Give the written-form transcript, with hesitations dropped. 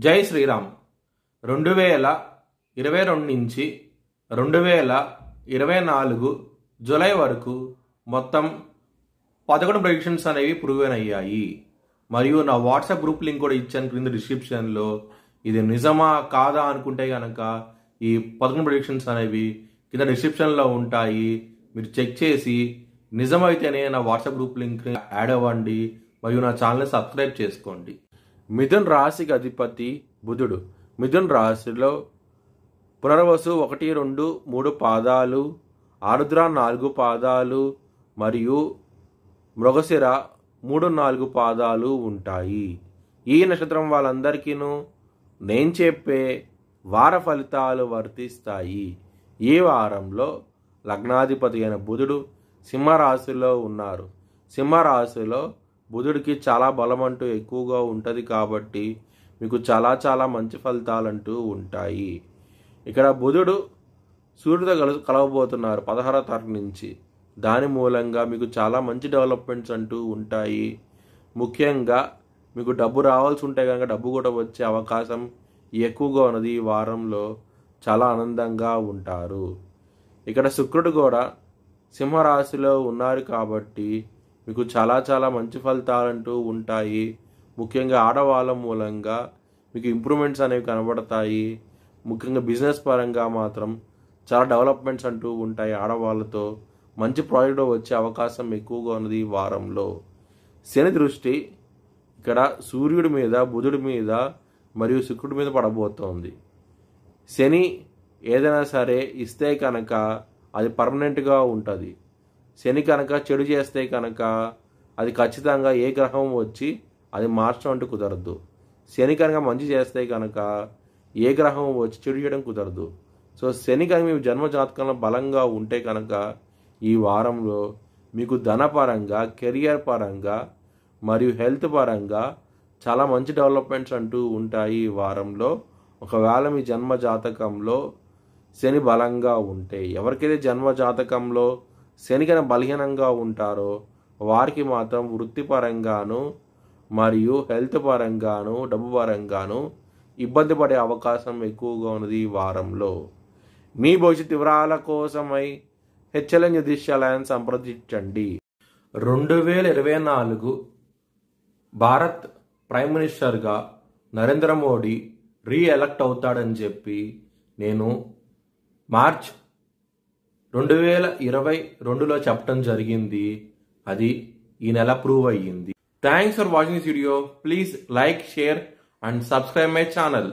జై శ్రీరామ్. 2022 నుంచి 2024 జూలై వరకు మొత్తం 11 ప్రెడిక్షన్స్ అనేవి ప్రూవెన్ అయ్యాయి. మరియు నా వాట్సాప్ గ్రూప్ లింక్ కూడా ఇచ్చాను క్రింద డిస్క్రిప్షన్లో. ఇది నిజమా కాదా అనుకుంటే కనుక ఈ 11 ప్రెడిక్షన్స్ అనేవి కింద డిస్క్రిప్షన్లో ఉంటాయి. మీరు చెక్ చేసి నిజమైతేనే నా వాట్సాప్ గ్రూప్ లింక్ యాడ్ అవ్వండి మరియు నా ఛానల్ని సబ్స్క్రైబ్ చేసుకోండి. మిథున్ రాశికి అధిపతి బుధుడు. మిథున్ రాశిలో పునర్వసు 1, 2, 3 పాదాలు, ఆరుద్ర 4 పాదాలు మరియు మృగశిర 3, 4 పాదాలు ఉంటాయి. ఈ నక్షత్రం వాళ్ళందరికీను నేను చెప్పే వార ఫలితాలు వర్తిస్తాయి. ఈ వారంలో లగ్నాధిపతి అయిన బుధుడు సింహరాశిలో ఉన్నారు. సింహరాశిలో బుధుడికి చాలా బలం అంటూ ఎక్కువగా ఉంటుంది కాబట్టి మీకు చాలా మంచి ఫలితాలంటూ ఉంటాయి. ఇక్కడ బుధుడు సూర్యుడితో కలవబోతున్నారు 16వ తారీఖు నుంచి. దాని మూలంగా మీకు చాలా మంచి డెవలప్మెంట్స్ అంటూ ఉంటాయి. ముఖ్యంగా మీకు డబ్బు రావాల్సి ఉంటే కనుక డబ్బు కూడా వచ్చే అవకాశం ఎక్కువగా ఉన్నది. ఈ వారంలో చాలా ఆనందంగా ఉంటారు. ఇక్కడ శుక్రుడు కూడా సింహరాశిలో ఉన్నారు కాబట్టి మీకు చాలా మంచి ఫలితాలంటూ ఉంటాయి. ముఖ్యంగా ఆడవాళ్ళ మూలంగా మీకు ఇంప్రూవ్మెంట్స్ అనేవి కనబడతాయి. ముఖ్యంగా బిజినెస్ పరంగా మాత్రం చాలా డెవలప్మెంట్స్ అంటూ ఉంటాయి. ఆడవాళ్ళతో మంచి ప్రాజెక్ట్ వచ్చే అవకాశం ఎక్కువగా ఉన్నది ఈ వారంలో. శని దృష్టి ఇక్కడ సూర్యుడి మీద, బుధుడి మీద మరియు శుక్రుడి మీద పడబోతోంది. శని ఏదైనా సరే ఇస్తే కనుక అది పర్మనెంట్గా ఉంటుంది. శని కనుక చెడు చేస్తే కనుక అది ఖచ్చితంగా ఏ గ్రహం వచ్చి అది మార్చడం అంటూ కుదరదు. శని కనుక మంచి చేస్తే కనుక ఏ గ్రహం వచ్చి చెడు చేయడం కుదరదు. సో శని కనుక మీ జన్మ జాతకంలో బలంగా ఉంటే కనుక ఈ వారంలో మీకు ధనపరంగా, కెరియర్ పరంగా మరియు హెల్త్ పరంగా చాలా మంచి డెవలప్మెంట్స్ అంటూ ఉంటాయి ఈ వారంలో. ఒకవేళ మీ జన్మ జాతకంలో శని బలంగా ఉంటే, ఎవరికైతే జన్మ జాతకంలో శని కనుక బలహీనంగా ఉంటారో వారికి మాత్రం వృత్తిపరంగాను మరియు హెల్త్ పరంగాను డబ్బు పరంగాను ఇబ్బంది పడే అవకాశం ఎక్కువగా ఉన్నది ఈ వారంలో. మీ భవిష్యత్ వివరాల కోసమై HLN జ్యోతిష్యాలయాన్ని సంప్రదించండి. 2024 భారత్ ప్రైమ్ మినిస్టర్గా నరేంద్ర మోడీ రీఎలక్ట్ అవుతాడని చెప్పి నేను మార్చ్ 2022లో చెప్పడం జరిగింది. అది ఈ నెల ప్రూవ్ అయ్యింది. Thanks for watching this video. Please like, share and subscribe my channel.